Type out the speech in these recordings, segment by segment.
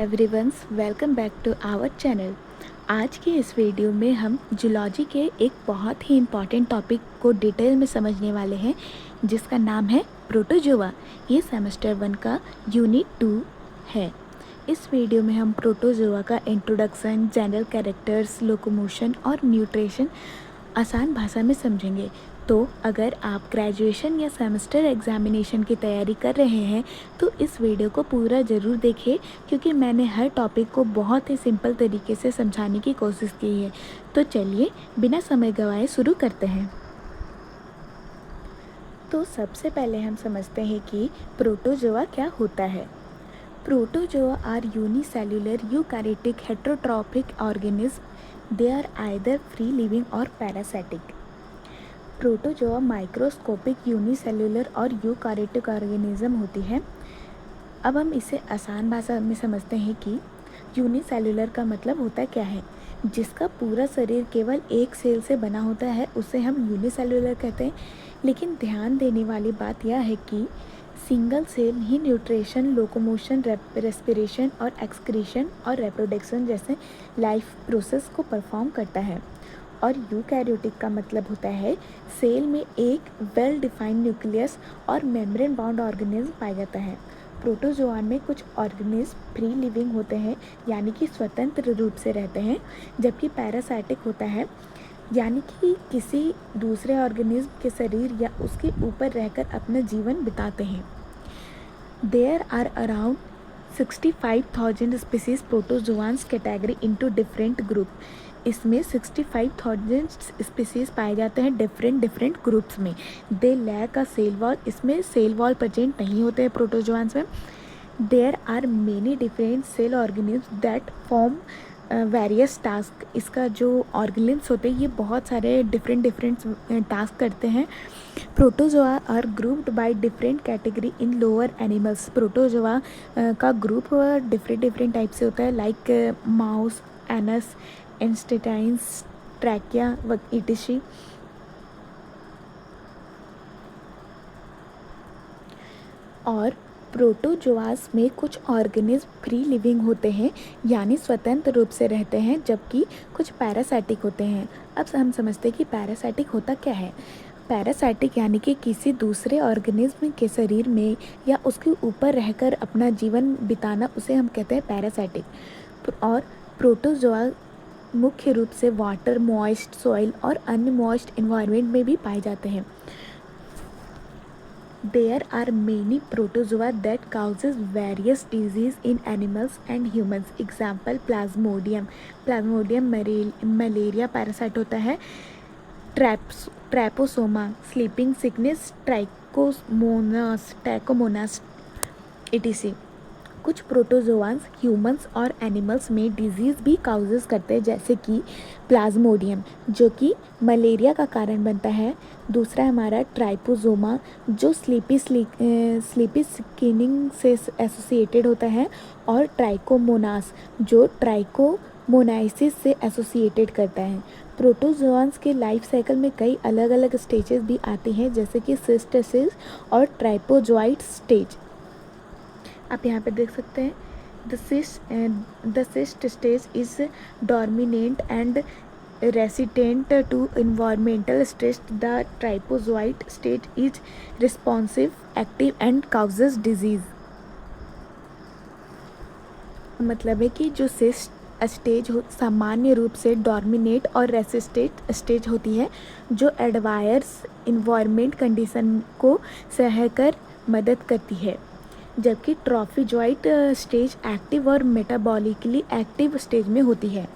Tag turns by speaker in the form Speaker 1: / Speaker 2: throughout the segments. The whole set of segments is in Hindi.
Speaker 1: Everyone's, welcome back to our channel. आज के इस वीडियो में हम जूलॉजी के एक बहुत ही इम्पॉर्टेंट टॉपिक को डिटेल में समझने वाले हैं, जिसका नाम है प्रोटोजोआ। ये सेमेस्टर 1 का यूनिट 2 है। इस वीडियो में हम प्रोटोजोआ का इंट्रोडक्शन, जनरल कैरेक्टर्स, लोकोमोशन और न्यूट्रिशन आसान भाषा में समझेंगे। तो अगर आप ग्रेजुएशन या सेमेस्टर एग्जामिनेशन की तैयारी कर रहे हैं तो इस वीडियो को पूरा ज़रूर देखें, क्योंकि मैंने हर टॉपिक को बहुत ही सिंपल तरीके से समझाने की कोशिश की है। तो चलिए बिना समय गंवाए शुरू करते हैं। तो सबसे पहले हम समझते हैं कि प्रोटोजोआ क्या होता है। Protozoa are unicellular eukaryotic heterotrophic organism. They are either free living और पैरासिटिक। प्रोटोजोआ माइक्रोस्कोपिक यूनिसेल्युलर और यूकैरियोटिक ऑर्गेनिज्म होती है। अब हम इसे आसान भाषा में समझते हैं कि यूनिसेल्युलर का मतलब होता क्या है। जिसका पूरा शरीर केवल एक सेल से बना होता है उसे हम यूनिसेल्युलर कहते हैं। लेकिन ध्यान देने वाली बात यह है कि सिंगल सेल ही न्यूट्रिशन, लोकोमोशन, रेस्पिरेशन और एक्सक्रीशन और रिप्रोडक्शन जैसे लाइफ प्रोसेस को परफॉर्म करता है। और यूकैरियोटिक का मतलब होता है सेल में एक वेल डिफाइंड न्यूक्लियस और मेम्ब्रेन बाउंड ऑर्गेनिज्म पाया जाता है। प्रोटोजोआ में कुछ ऑर्गेनिज्म फ्री लिविंग होते हैं, यानी कि स्वतंत्र रूप से रहते हैं, जबकि पैरासाइटिक होता है, यानी कि किसी दूसरे ऑर्गेनिज्म के शरीर या उसके ऊपर रहकर अपना जीवन बिताते हैं। There are around 65,000 species protozoans category into different group. इसमें 65,000 स्पीसीज पाए जाते हैं डिफरेंट ग्रुप्स में। They lack a cell wall. इसमें सेल वॉल प्रेजेंट नहीं होते हैं प्रोटोजोआन्स में। There are many different cell organism that form various task. इसका जो ऑर्गेनिज्म होते हैं ये बहुत सारे डिफरेंट टास्क करते हैं। Protozoa are grouped by different category in lower animals. Protozoa का ग्रुप डिफरेंट टाइप से होता है, like mouth, anus, intestines, trachea, इटिशी। और प्रोटोजोआस में कुछ ऑर्गेनिज्म फ्री लिविंग होते हैं, यानी स्वतंत्र रूप से रहते हैं, जबकि कुछ पैरासाइटिक होते हैं। अब हम समझते हैं कि पैरासाइटिक होता क्या है। पैरासाइटिक यानी कि किसी दूसरे ऑर्गेनिज्म के शरीर में या उसके ऊपर रहकर अपना जीवन बिताना, उसे हम कहते हैं पैरासाइटिक। और प्रोटोजोआ मुख्य रूप से वाटर, मॉइस्ट सॉइल और अनमॉइस्ट इन्वायरमेंट में भी पाए जाते हैं। There are many protozoa that causes various disease in animals and humans. Example Plasmodium. Plasmodium malaria parasite होता है। ट्रैपोसोमा स्लीपिंग सिकनेस, ट्रैकोमोनास etc. कुछ प्रोटोजोआन्स ह्यूमंस और एनिमल्स में डिजीज़ भी काउजेस करते हैं, जैसे कि प्लाज्मोडियम जो कि मलेरिया का कारण बनता है। दूसरा हमारा ट्राइपोसोमा जो स्लीपी स्किनिंग से एसोसिएटेड होता है। और ट्राइकोमोनास जो ट्राइकोमोनाइसिस से एसोसिएटेड करता है। प्रोटोजोआन्स के लाइफ साइकिल में कई अलग अलग स्टेजेस भी आती हैं, जैसे कि सिस्टेसिस और ट्राइपोजोइट स्टेज। आप यहाँ पे देख सकते हैं the cyst stage is dominant and resistant to environmental stress. The trophozoite stage is responsive, active and causes disease. मतलब है कि जो सिस्ट स्टेज सामान्य रूप से डोमिनेट और रेसिस्टेंट स्टेज होती है, जो एडवायर्स इन्वायरमेंट कंडीशन को सहकर मदद करती है, जबकि ट्रॉफिजॉइट स्टेज एक्टिव और मेटाबॉलिकली एक्टिव स्टेज में होती है।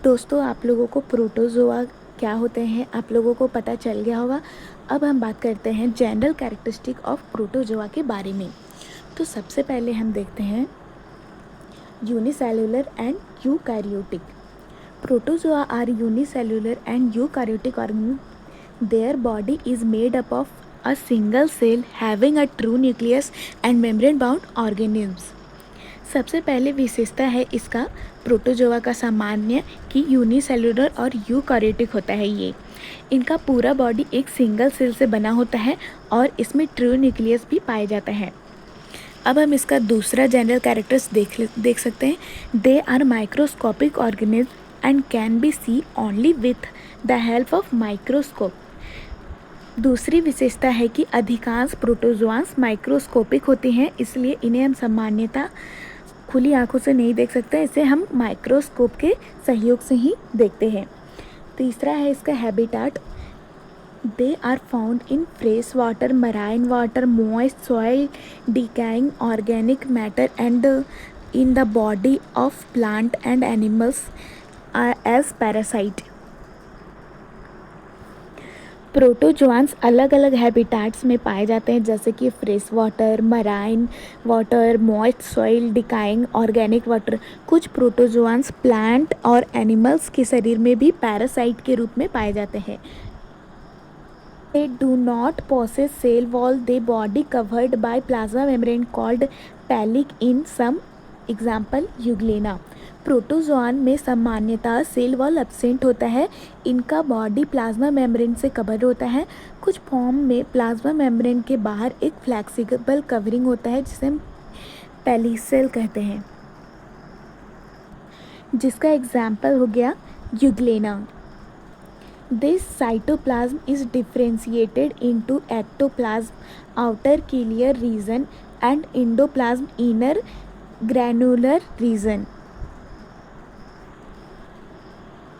Speaker 1: दोस्तों, आप लोगों को प्रोटोजोआ क्या होते हैं आप लोगों को पता चल गया होगा। अब हम बात करते हैं जनरल कैरेक्टरिस्टिक ऑफ प्रोटोजोआ के बारे में। तो सबसे पहले हम देखते हैं unicellular and eukaryotic. Protozoa are unicellular and eukaryotic organism. Their body is made up of a single cell having a true nucleus and membrane bound organisms. सबसे पहले विशेषता है इसका प्रोटोजोआ का सामान्य कि यूनिसेल्युलर और यूकैरियोटिक होता है। ये इनका पूरा बॉडी एक सिंगल सेल से बना होता है और इसमें ट्रू न्यूक्लियस भी पाया जाता है। अब हम इसका दूसरा जनरल कैरेक्टर्स देख सकते हैं। They are microscopic organism and can be see only with the help of microscope. दूसरी विशेषता है कि अधिकांश प्रोटोजोआंस माइक्रोस्कोपिक होते हैं, इसलिए इन्हें हम सामान्यतः खुली आंखों से नहीं देख सकते, इसे हम माइक्रोस्कोप के सहयोग से ही देखते हैं। तीसरा है इसका habitat. They are found in fresh water, marine water, moist soil, decaying organic matter and in the body of plant and animals as parasite. Protozoans अलग अलग हैबिटाट्स में पाए जाते हैं, जैसे कि fresh water, marine water, moist soil, decaying organic water. कुछ प्रोटोजोआंस प्लांट और एनिमल्स के शरीर में भी पैरासाइट के रूप में पाए जाते हैं। They do not possess cell wall, they body covered by plasma membrane called pellic in some example euglena। Protozoan में सामान्यतः सेल वॉल एब्सेंट होता है, इनका बॉडी प्लाज्मा मेम्ब्रेन से कवर होता है। कुछ फॉर्म में प्लाज्मा मेम्ब्रेन के बाहर एक फ्लेक्सिबल कवरिंग होता है जिसे हम पेलिसेल कहते हैं, जिसका एग्जाम्पल हो गया euglena. This cytoplasm is differentiated into ectoplasm, outer ciliar region, and endoplasm, inner granular region।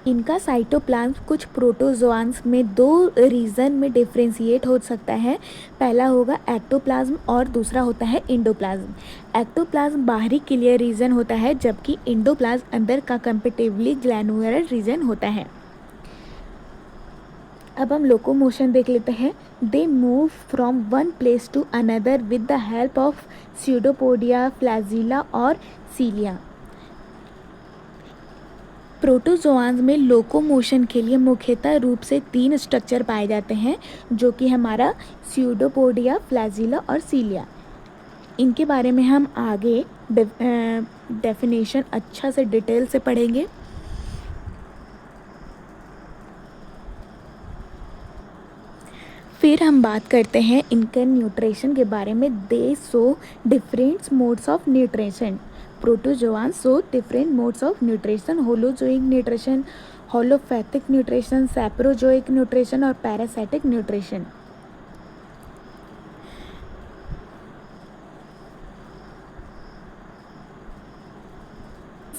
Speaker 1: इनका साइटोप्लाज्म कुछ प्रोटोजोआंस में दो रीजन में डिफ्रेंशिएट हो सकता है। पहला होगा एक्टोप्लाज्म और दूसरा होता है इंडोप्लाज्म। एक्टोप्लाज्म बाहरी क्लियर रीजन होता है, जबकि इंडोप्लाज्म अंदर का कंपेटिवली ग्लैनुलर रीजन होता है। अब हम लोकोमोशन देख लेते हैं। They move from one place to another with the help of pseudopodia, flagella और सीलिया। प्रोटोजोआंस में लोकोमोशन के लिए मुख्यतः रूप से तीन स्ट्रक्चर पाए जाते हैं, जो कि हमारा स्यूडोपोडिया, फ्लैजिला और सीलिया। इनके बारे में हम आगे डेफिनेशन अच्छा से डिटेल से पढ़ेंगे। फिर हम बात करते हैं इनके न्यूट्रिशन के बारे में। They show different modes of nutrition. Protozoans show different modes of nutrition: holozoic nutrition, holophytic nutrition, saprozoic nutrition और पैरासाइटिक न्यूट्रिशन।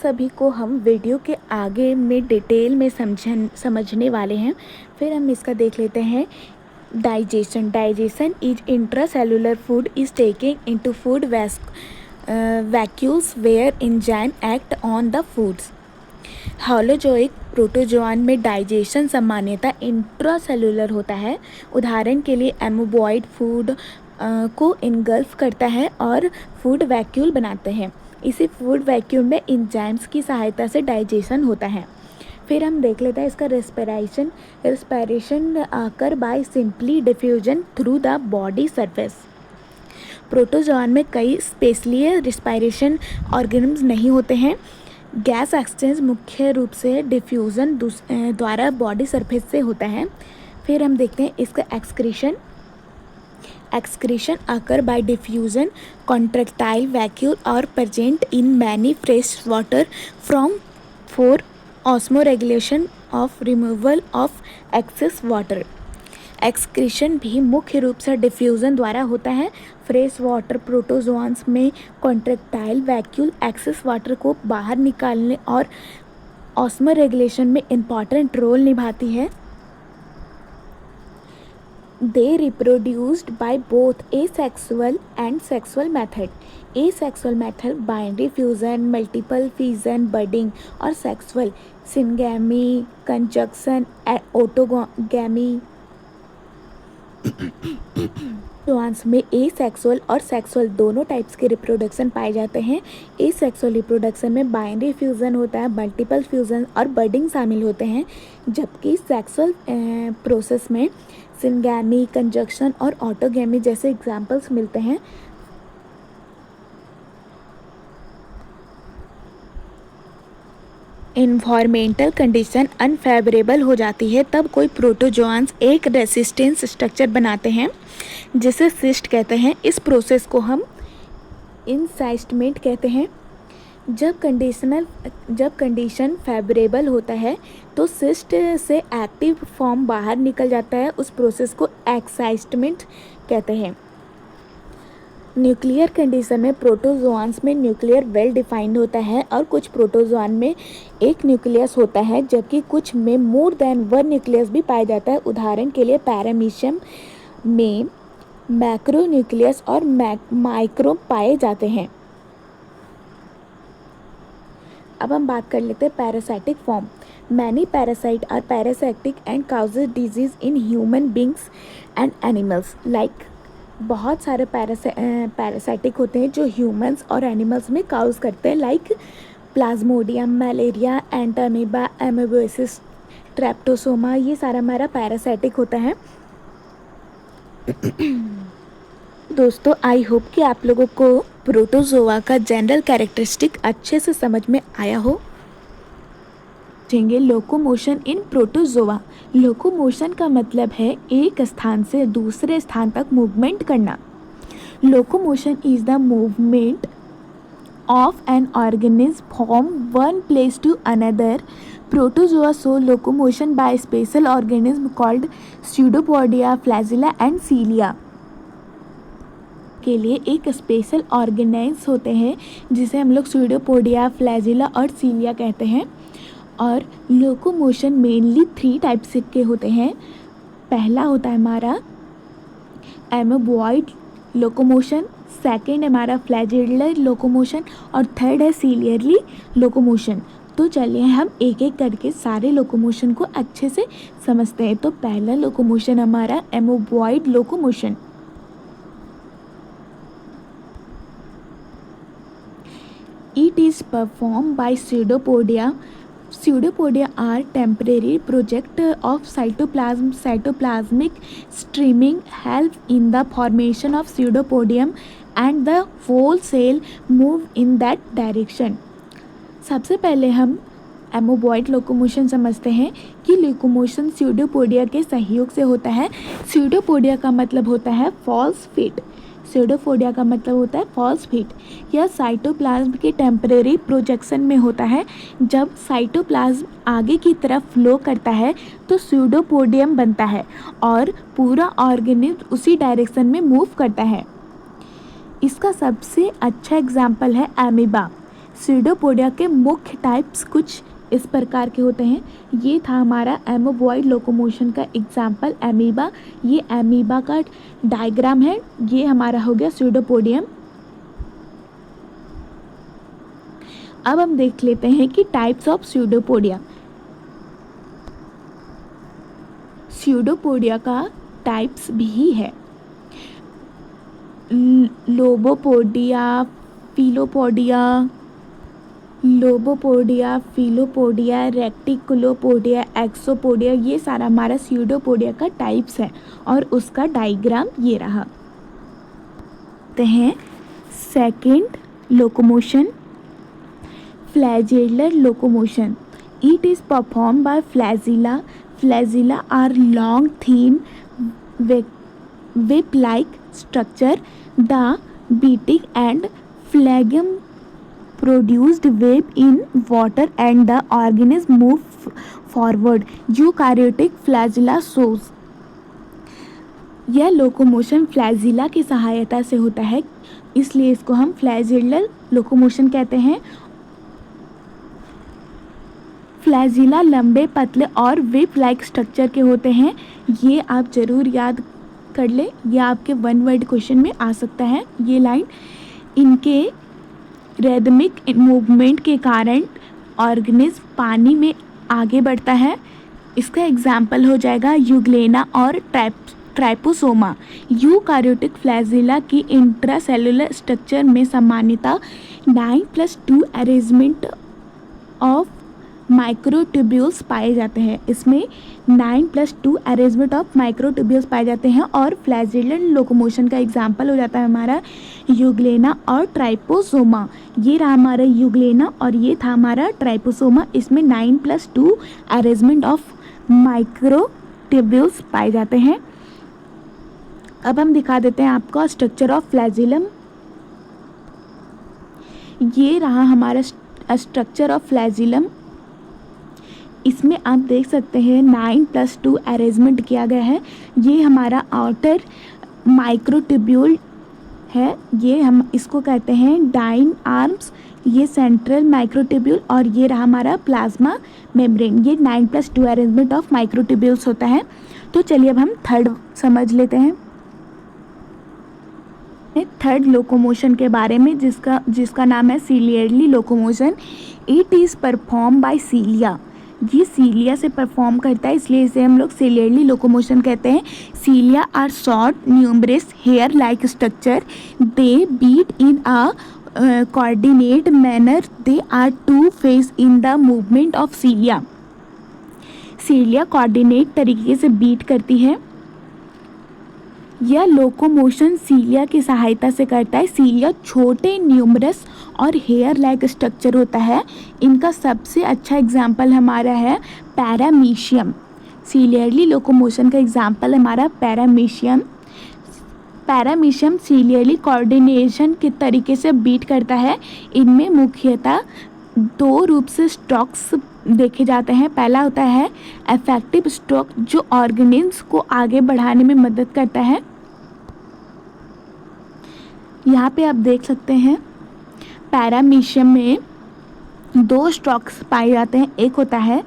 Speaker 1: सभी को हम वीडियो के आगे में डिटेल में समझने वाले हैं। फिर हम इसका देख लेते हैं digestion. Digestion is intracellular food is taking into food vacuoles where enzyme act on the foods. Holozoic protozoan में डाइजेशन सामान्यतः इंट्रासेलुलर होता है। उदाहरण के लिए एमोबॉइड फूड को इनगल्फ करता है और फूड वैक्यूल बनाते हैं। इसी फूड वैक्यूल में एंजाइम्स की सहायता से डाइजेशन होता है। फिर हम देख लेते हैं इसका रेस्पिरेशन आकर by simply diffusion through the body surface. Protozoan में कई स्पेशली रेस्पिरेशन ऑर्गेनिज्म नहीं होते हैं। गैस एक्सचेंज मुख्य रूप से डिफ्यूजन द्वारा बॉडी सरफेस से होता है। फिर हम देखते हैं इसका एक्सक्रीशन आकर बाय डिफ्यूजन कॉन्ट्रैक्टाइल वैक्यूल और present in many fresh water from for osmoregulation of removal of excess water. Excretion भी मुख्य रूप से डिफ्यूज़न द्वारा होता है। फ्रेश वाटर प्रोटोजोआंस में कॉन्ट्रैक्टाइल वैक्यूल एक्सेस वाटर को बाहर निकालने और ऑस्मोरेगुलेशन में इम्पॉर्टेंट रोल निभाती है। They reproduced by both asexual and sexual method. Asexual method binary fusion, multiple fission, budding और sexual syngamy, conjunction, autogamy। जोआंस में एसेक्सुअल और सेक्सुअल दोनों टाइप्स के रिप्रोडक्शन पाए जाते हैं। एसेक्सुअल रिप्रोडक्शन में बाइनरी फ्यूज़न होता है, मल्टीपल फ्यूज़न और बडिंग शामिल होते हैं, जबकि सेक्सुअल प्रोसेस में सिंगैमी, कंजक्शन और ऑटोगैमी जैसे एग्जाम्पल्स मिलते हैं। इन्वायरमेंटल कंडीशन अनफेवरेबल हो जाती है तब कोई प्रोटोजोआंस एक रेसिस्टेंस स्ट्रक्चर बनाते हैं जिसे सिस्ट कहते हैं। इस प्रोसेस को हम इंसाइस्टमेंट कहते हैं। जब कंडीशन फेवरेबल होता है तो सिस्ट से एक्टिव फॉर्म बाहर निकल जाता है, उस प्रोसेस को एक्साइटमेंट कहते हैं। न्यूक्लियर कंडीशन में प्रोटोजोआन्स में न्यूक्लियर वेल डिफाइंड होता है और कुछ प्रोटोजोआन में एक न्यूक्लियस होता है, जबकि कुछ में मोर देन वन न्यूक्लियस भी पाया जाता है। उदाहरण के लिए पैरामीशियम में मैक्रोन्यूक्लियस और माइक्रो पाए जाते हैं। अब हम बात कर लेते हैं parasitic form. Many parasite are parasitic and causes disease in human beings and animals. Like बहुत सारे पैरासाइटिक होते हैं जो ह्यूमंस और एनिमल्स में काउज करते हैं, लाइक प्लाज्मोडियम, मलेरिया, एंटामीबा, एमोबोसिस, ट्रैप्टोसोमा, ये सारा हमारा पैरासाइटिक होता है। दोस्तों, आई होप कि आप लोगों को प्रोटोजोआ का जनरल कैरेक्टरिस्टिक अच्छे से समझ में आया हो। लोकोमोशन इन प्रोटोजोआ। लोकोमोशन का मतलब है एक स्थान से दूसरे स्थान तक मूवमेंट करना। Locomotion is the movement of an organism from one place to another. Protozoa show locomotion by special organism called pseudopodia, flagella and cilia. के लिए एक स्पेशल ऑर्गेनाइज होते हैं जिसे हम लोग स्यूडोपोडिया, फ्लैजिला और सीलिया कहते हैं। और लोकोमोशन मेनली 3 टाइप्स के होते हैं। पहला होता है हमारा एमोबॉइड लोकोमोशन, सेकेंड हमारा फ्लैजिलर लोकोमोशन और थर्ड है सीलियरली लोकोमोशन। तो चलिए हम एक एक करके सारे लोकोमोशन को अच्छे से समझते हैं। तो पहला लोकोमोशन हमारा amoeboid locomotion. It is performed by pseudopodia. Pseudopodia are temporary project of cytoplasm. Cytoplasmic streaming help in the formation of pseudopodium and the whole cell move in that direction. सबसे पहले हम एमोबॉइड लोकोमोशन समझते हैं कि लोकोमोशन स्यूडोपोडिया के सहयोग से होता है। स्यूडोपोडिया का मतलब होता है फॉल्स फीट। स्यूडोपोडिया का मतलब होता है फॉल्स फीट। यह साइटोप्लाज्म के टेम्परेरी प्रोजेक्शन में होता है। जब साइटोप्लाज्म आगे की तरफ फ्लो करता है तो स्यूडोपोडियम बनता है और पूरा ऑर्गेनिज्म उसी डायरेक्शन में मूव करता है। इसका सबसे अच्छा एग्जाम्पल है एमीबा। स्यूडोपोडिया के मुख्य टाइप्स कुछ इस प्रकार के होते हैं। ये था हमारा एमोबॉइड लोकोमोशन का एग्जाम्पल एमीबा। ये एमीबा का डायग्राम है। ये हमारा हो गया स्यूडोपोडियम। अब हम देख लेते हैं कि टाइप्स ऑफ स्यूडोपोडिया। स्यूडोपोडिया का टाइप्स भी है लोबोपोडिया, फिलोपोडिया, रेक्टिकुलोपोडिया, एक्सोपोडिया, ये सारा हमारा स्यूडोपोडिया का टाइप्स है और उसका डायग्राम ये रहा। तो हैं second locomotion, flagellar locomotion. It is perform by flagella. Flagella are long thin whip like structure. The beating and phlegm produced web in water and the organism move forward. Eukaryotic flagella shows. यह लोकोमोशन फ्लैजिला की सहायता से होता है, इसलिए इसको हम फ्लैजिलर लोकोमोशन कहते हैं। फ्लैजिला लंबे, पतले और विप लाइक स्ट्रक्चर के होते हैं। ये आप ज़रूर याद कर ले, ये आपके 1 वर्ड क्वेश्चन में आ सकता है ये लाइन। इनके रिदमिक मूवमेंट के कारण ऑर्गेनिज्म पानी में आगे बढ़ता है। इसका एग्जाम्पल हो जाएगा यूग्लेना और ट्राइपोसोमा। यूकार्योटिक फ्लैजिला की इंट्रासेलुलर स्ट्रक्चर में सामान्यतः 9+2 अरेंजमेंट ऑफ माइक्रोट्यूब्यूल्स पाए जाते हैं। इसमें 9+2 अरेंजमेंट ऑफ माइक्रोट्यूब्यूल्स पाए जाते हैं। और फ्लैजिलर लोकोमोशन का एग्जाम्पल हो जाता है हमारा यूग्लेना और ट्राइपोसोमा। ये रहा हमारा यूग्लेना और ये था हमारा ट्राइपोसोमा। इसमें 9+2 अरेंजमेंट ऑफ माइक्रोट्यूब्यूल्स पाए जाते हैं। अब हम दिखा देते हैं आपको स्ट्रक्चर ऑफ फ्लैजिलम। ये रहा हमारा स्ट्रक्चर ऑफ फ्लैजिलम। इसमें आप देख सकते हैं 9+2 अरेंजमेंट किया गया है। ये हमारा आउटर माइक्रोट्यूब्यूल है, ये हम इसको कहते हैं डाइन आर्म्स, ये सेंट्रल माइक्रोट्यूब्यूल, और ये रहा हमारा प्लाज्मा मेम्ब्रेन। ये 9+2 अरेंजमेंट ऑफ माइक्रोट्यूब्यूल्स होता है। तो चलिए अब हम थर्ड समझ लेते हैं, थर्ड लोकोमोशन के बारे में, जिसका नाम है ciliary locomotion. It is perform by cilia. ये सीलिया से परफॉर्म करता है, इसलिए इसे हम लोग सीलियरली लोकोमोशन कहते हैं। Cilia are short numerous hair like structure, they beat in a coordinate manner, they are two phase in the movement of cilia. Cilia coordinate तरीके से बीट करती है। यह लोकोमोशन सीलिया की सहायता से करता है। सीलिया छोटे न्यूमरस और हेयर लाइक स्ट्रक्चर होता है। इनका सबसे अच्छा एग्जाम्पल हमारा है पैरामीशियम। सीलियरली लोकोमोशन का एग्जाम्पल हमारा पैरामीशियम। पैरामीशियम सीलियरली कोऑर्डिनेशन के तरीके से बीट करता है। इनमें मुख्यतः दो रूप से स्ट्रोक्स देखे जाते हैं। पहला होता है इफेक्टिव स्ट्रोक, जो ऑर्गेनिल्स को आगे बढ़ाने में मदद करता है। यहाँ पे आप देख सकते हैं पैरामीशियम में दो स्ट्रोक्स पाए जाते हैं। एक होता है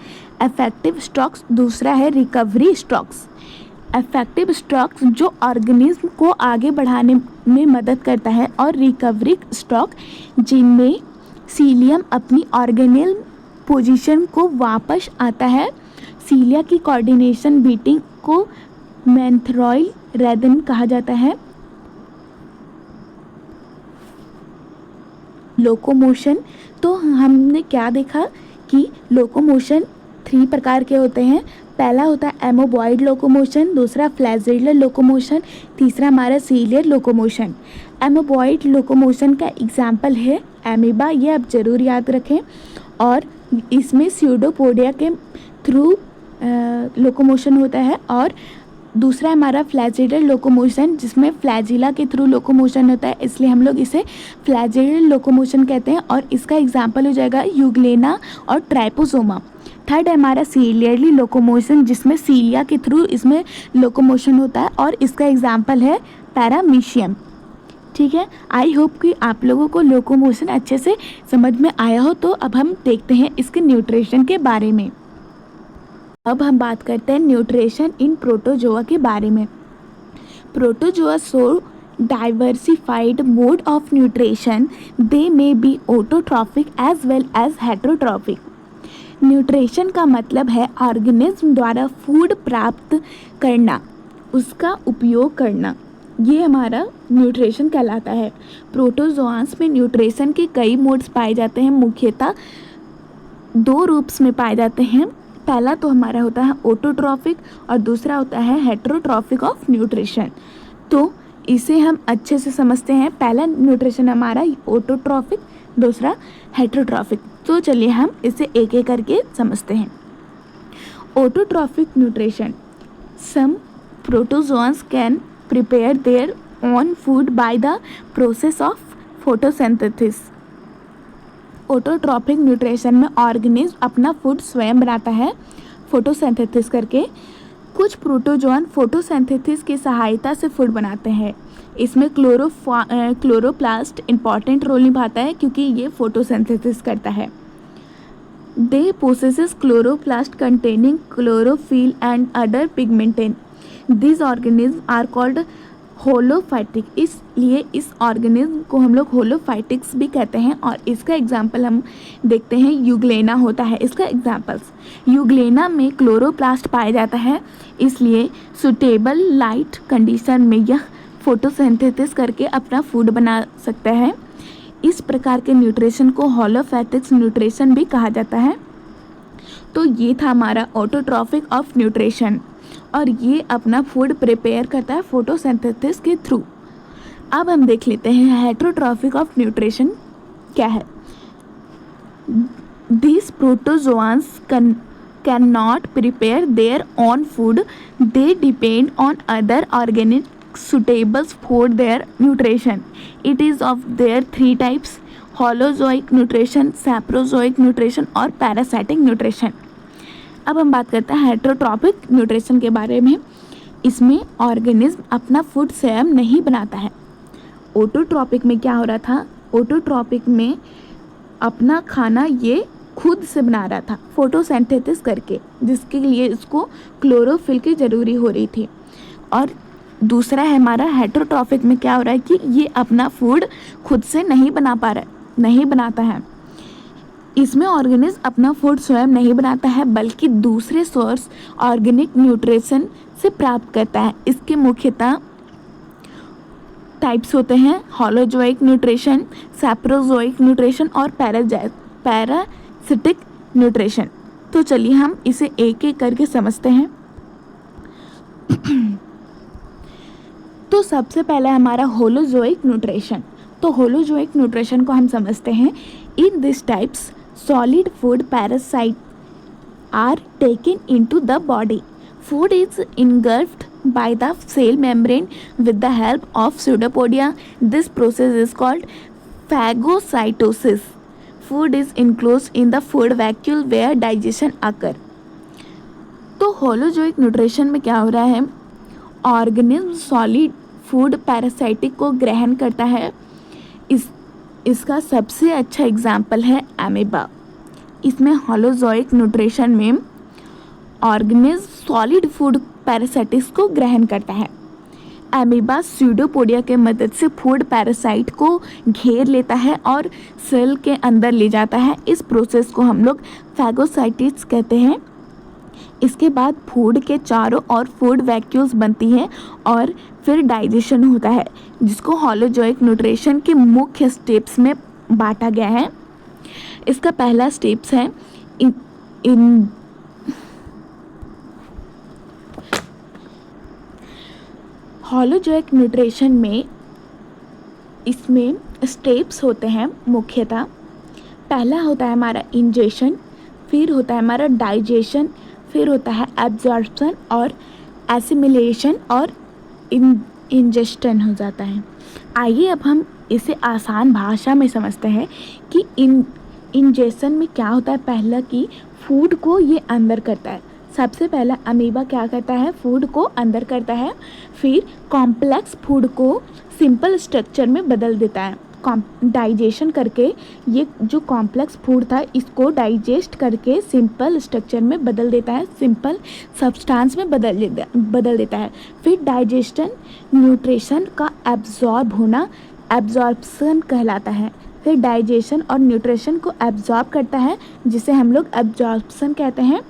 Speaker 1: इफेक्टिव स्ट्रोक्स, दूसरा है रिकवरी स्ट्रोक्स। इफेक्टिव स्ट्रोक्स जो ऑर्गेनिज्म को आगे बढ़ाने में मदद करता है, और रिकवरी स्ट्रोक जिनमें सीलियम अपनी ऑर्गेनिल पोजीशन को वापस आता है। सीलिया की कोऑर्डिनेशन बीटिंग को मैंथ्रॉयल रिदम कहा जाता है। लोकोमोशन, तो हमने क्या देखा कि लोकोमोशन 3 प्रकार के होते हैं। पहला होता है एमोबॉइड लोकोमोशन, दूसरा फ्लैजिलर लोकोमोशन, तीसरा हमारा सीलियर लोकोमोशन। एमोबॉइड लोकोमोशन का एग्जाम्पल है एमीबा, ये आप ज़रूर याद रखें। और इसमें स्यूडोपोडिया के थ्रू लोकोमोशन होता है। और दूसरा हमारा फ्लैजिलर लोकोमोशन, जिसमें फ्लैजिला के थ्रू लोकोमोशन होता है, इसलिए हम लोग इसे फ्लैजिलर लोकोमोशन कहते हैं। और इसका एग्जाम्पल हो जाएगा यूग्लेना और ट्राइपोसोमा। थर्ड है हमारा सीलियरली लोकोमोशन, जिसमें सीलिया के थ्रू इसमें लोकोमोशन होता है, और इसका एग्जाम्पल है पैरामीशियम। ठीक है, आई होप कि आप लोगों को लोकोमोशन अच्छे से समझ में आया हो। तो अब हम देखते हैं इसके न्यूट्रिशन के बारे में। अब हम बात करते हैं न्यूट्रिशन इन प्रोटोजोआ के बारे में। Protozoa show diversified mode of nutrition, they may be autotrophic as well as heterotrophic. Nutrition का मतलब है ऑर्गेनिज्म द्वारा फूड प्राप्त करना, उसका उपयोग करना, ये हमारा न्यूट्रिशन कहलाता है। प्रोटोजोआंस में न्यूट्रिशन के कई मोड्स पाए जाते हैं, मुख्यतः 2 रूप्स में पाए जाते हैं। पहला तो हमारा होता है ऑटोट्रॉफिक और दूसरा होता है हेटेरोट्रॉफिक ऑफ न्यूट्रिशन। तो इसे हम अच्छे से समझते हैं। पहला न्यूट्रिशन हमारा ऑटोट्रॉफिक, दूसरा हेटेरोट्रॉफिक। तो चलिए हम इसे एक एक करके समझते हैं। Autotrophic nutrition, some protozoans can prepare their own food by the process of photosynthesis। Autotrophic nutrition में ऑर्गेनिज्म अपना फूड स्वयं बनाता है फोटोसिंथेसिस करके। कुछ प्रोटोजोआन फोटोसिंथेसिस की सहायता से फूड बनाते हैं। इसमें क्लोरोप्लास्ट इंपॉर्टेंट रोल निभाता है, क्योंकि ये फोटोसिंथेसिस करता है। They possess chloroplast containing chlorophyll and other pigments. These organisms are called holophytic, इसलिए इस ऑर्गेनिज्म को हम लोग होलोफाइटिक्स भी कहते हैं। और इसका एग्जाम्पल हम देखते हैं यूग्लेना होता है इसका एग्जाम्पल्स। यूग्लेना में क्लोरोप्लास्ट पाया जाता है, इसलिए सुटेबल लाइट कंडीशन में यह फोटोसिंथेसिस करके अपना फूड बना सकता है। इस प्रकार के न्यूट्रिशन को होलोफाइटिक्स न्यूट्रिशन भी कहा जाता है। तो ये था हमारा ऑटोट्रॉफिक ऑफ न्यूट्रिशन, और ये अपना फूड प्रिपेयर करता है फोटोसिंथेसिस के थ्रू। अब हम देख लेते हैं हेटेरोट्रॉफिक ऑफ न्यूट्रिशन क्या है। These protozoans can not prepare their own food, they depend on other organic suitable for their nutrition. It is of their 3 types: holozoic nutrition, saprozoic nutrition और पैरासाइटिक न्यूट्रिशन। अब हम बात करते हैं हेटरोट्रॉपिक न्यूट्रिशन के बारे में। इसमें ऑर्गेनिज्म अपना फूड स्वयं नहीं बनाता है। ऑटोट्रॉपिक में क्या हो रहा था, ऑटोट्रॉपिक में अपना खाना ये खुद से बना रहा था फोटोसिंथेसिस करके, जिसके लिए इसको क्लोरोफिल की ज़रूरी हो रही थी। और दूसरा है हमारा हेटरोट्रॉपिक में क्या हो रहा है कि ये अपना फूड खुद से नहीं बनाता है। इसमें ऑर्गेनिज्म अपना फूड स्वयं नहीं बनाता है बल्कि दूसरे सोर्स ऑर्गेनिक न्यूट्रिशन से प्राप्त करता है। इसके मुख्यतः टाइप्स होते हैं हॉलोजोइक न्यूट्रिशन, सैप्रोजोइक न्यूट्रिशन और पैरासिटिक न्यूट्रिशन। तो चलिए हम इसे एक एक करके समझते हैं। तो सबसे पहला हमारा होलोजोइक न्यूट्रिशन। तो होलोजोइक न्यूट्रिशन को हम समझते हैं। In this types solid food parasites are taken into the body. Food is engulfed by the cell membrane with the help of pseudopodia. This process is called phagocytosis. Food is enclosed in the food vacuole where digestion occur. तो होलोजोइक न्यूट्रिशन में क्या हो रहा है, ऑर्गेनिज्म सॉलिड फूड पैरासाइटिक को ग्रहण करता है। इसका सबसे अच्छा एग्जाम्पल है एमीबा। इसमें होलोजोइक न्यूट्रिशन में ऑर्गेनिज्म सॉलिड फूड पैरासाइटिक्स को ग्रहण करता है। एमीबा स्यूडोपोडिया के मदद से फूड पैरासाइट को घेर लेता है और सेल के अंदर ले जाता है। इस प्रोसेस को हम लोग फैगोसाइटिस कहते हैं। इसके बाद फूड के चारों ओर फूड वैक्यूल्स बनती हैं और फिर डाइजेशन होता है, जिसको होलोजोइक न्यूट्रिशन के मुख्य स्टेप्स में बांटा गया है। इसका पहला स्टेप्स है होलोजोइक न्यूट्रिशन में इसमें स्टेप्स होते हैं मुख्यतः। पहला होता है हमारा इंजेशन, फिर होता है हमारा डाइजेशन, फिर होता है एब्जॉर्प्शन और एसिमिलेशन और इंजेस्टन हो जाता है। आइए अब हम इसे आसान भाषा में समझते हैं कि इंजेशन में क्या होता है। पहला कि फूड को ये अंदर करता है। सबसे पहला अमीबा क्या करता है, फूड को अंदर करता है, फिर कॉम्प्लेक्स फूड को सिंपल स्ट्रक्चर में बदल देता है। डाइजेशन करके ये जो कॉम्प्लेक्स फूड था इसको डाइजेस्ट करके सिंपल स्ट्रक्चर में बदल देता है, सिंपल सब्सटेंस में बदल देता है। फिर डाइजेशन न्यूट्रिशन का एब्जॉर्ब होना एब्जॉर्प्शन कहलाता है। फिर डाइजेशन और न्यूट्रिशन को एब्जॉर्ब करता है, जिसे हम लोग एब्जॉर्प्शन कहते हैं।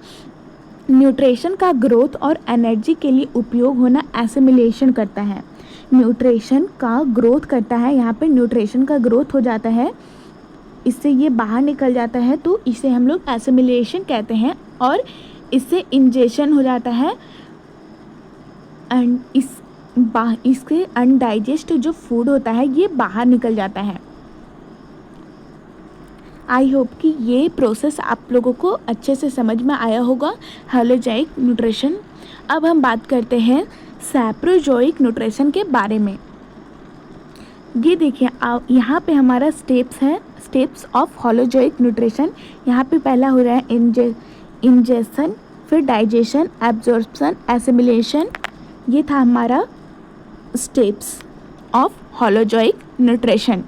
Speaker 1: न्यूट्रिशन का ग्रोथ और एनर्जी के लिए उपयोग होना एसिमिलेशन करता है। न्यूट्रिशन का ग्रोथ करता है, यहाँ पे न्यूट्रिशन का ग्रोथ हो जाता है, इससे ये बाहर निकल जाता है, तो इसे हम लोग एसिमिलेशन कहते हैं। और इससे इंजेशन हो जाता है एंड इसके अनडाइजेस्ट जो फूड होता है ये बाहर निकल जाता है। आई होप कि ये प्रोसेस आप लोगों को अच्छे से समझ में आया होगा, होलोजोइक न्यूट्रिशन। अब हम बात करते हैं सैप्रोजोइक न्यूट्रिशन के बारे में। ये देखिए यहाँ पे हमारा स्टेप्स है, स्टेप्स ऑफ होलोजोइक न्यूट्रिशन। यहाँ पे पहला हो रहा है इंजेशन, फिर डाइजेशन, एब्जॉर्प्शन, एसिमिलेशन। ये था हमारा स्टेप्स ऑफ होलोजोइक न्यूट्रिशन।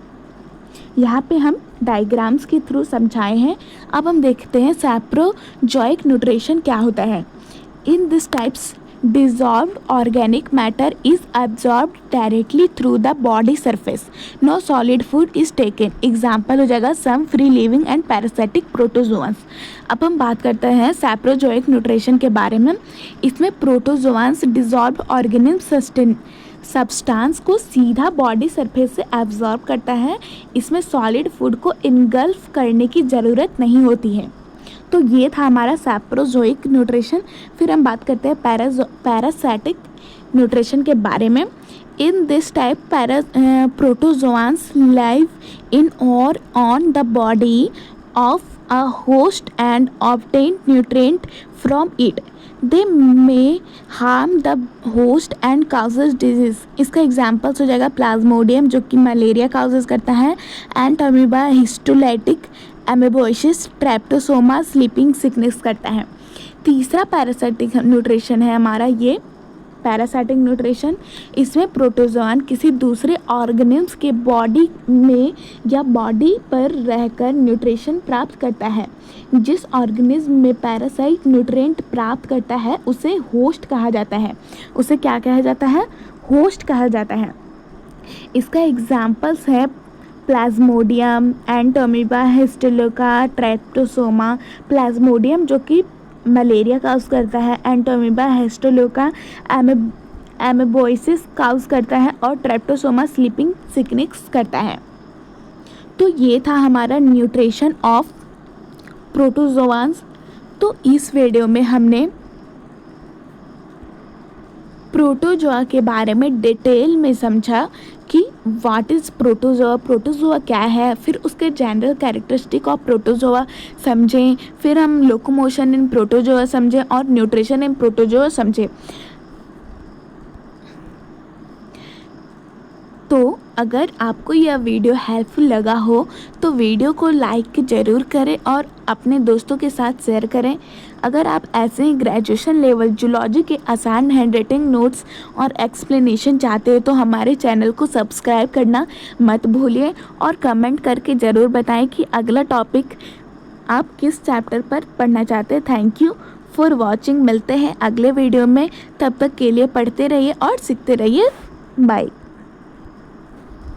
Speaker 1: यहाँ पे हम डायग्राम्स के थ्रू समझाए हैं। अब हम देखते हैं सैप्रोजोइक न्यूट्रिशन क्या होता है। In this types dissolved organic matter is absorbed directly through the body surface. No solid food is taken. Example हो जाएगा some free living and parasitic protozoans. अब हम बात करते हैं सैप्रोजोइक न्यूट्रिशन के बारे में। इसमें प्रोटोजोआंस डिजॉल्व ऑर्गेनिज्म सब्सटेंस को सीधा बॉडी सरफेस से एब्जॉर्ब करता है। इसमें सॉलिड फूड को इनगल्फ करने की ज़रूरत नहीं होती है। तो ये था हमारा सैप्रोजोइक न्यूट्रिशन। फिर हम बात करते हैं पैरासाइटिक न्यूट्रिशन के बारे में। In this type protozoans live in और on the body of a host and obtain nutrient from it. They may harm the host and causes disease. इसका एग्जाम्पल्स हो जाएगा प्लाज्मोडियम जो कि मलेरिया काउजेज करता है, एंड अमीबा हिस्टोलाइटिक एमेबोइसिस ट्रैप्टोसोमा स्लीपिंग सिकनेस करता है। तीसरा पैरासाइटिक न्यूट्रिशन है हमारा ये पैरासाइटिक न्यूट्रिशन। इसमें प्रोटोजोआन किसी दूसरे ऑर्गेनिम्स के बॉडी में या बॉडी पर रहकर न्यूट्रिशन प्राप्त करता है। जिस ऑर्गेनिज्म में पैरासाइट न्यूट्रिएंट प्राप्त करता है उसे होस्ट कहा जाता है। उसे क्या कहा जाता है? होस्ट कहा जाता है। इसका एग्जाम्पल्स है प्लाज्मोडियम, एंटोमीबा हिस्टोलोका, ट्रैप्टोसोमा। प्लाज्मोडियम जो कि मलेरिया काउज करता है, एंटोमीबा हिस्टोलोका एमेबोइसिस काउज करता है, और ट्रैप्टोसोमा स्लीपिंग सिकनेस करता है। तो ये था हमारा न्यूट्रिशन ऑफ प्रोटोजोआंस। तो इस वीडियो में हमने प्रोटोजोआ के बारे में डिटेल में समझा कि व्हाट इज़ प्रोटोजोआ, प्रोटोजोआ क्या है, फिर उसके जनरल कैरेक्टरिस्टिक ऑफ प्रोटोजोआ समझें, फिर हम लोकोमोशन इन प्रोटोजोआ समझें और न्यूट्रिशन इन प्रोटोजोआ समझें। तो अगर आपको यह वीडियो हेल्पफुल लगा हो तो वीडियो को लाइक ज़रूर करें और अपने दोस्तों के साथ शेयर करें। अगर आप ऐसे ही ग्रेजुएशन लेवल जूलॉजी के आसान हैंडराइटिंग नोट्स और एक्सप्लेनेशन चाहते हैं तो हमारे चैनल को सब्सक्राइब करना मत भूलिए और कमेंट करके ज़रूर बताएं कि अगला टॉपिक आप किस चैप्टर पर पढ़ना चाहते हैं। Thank you for watching. मिलते हैं अगले वीडियो में, तब तक के लिए पढ़ते रहिए और सीखते रहिए। बाय।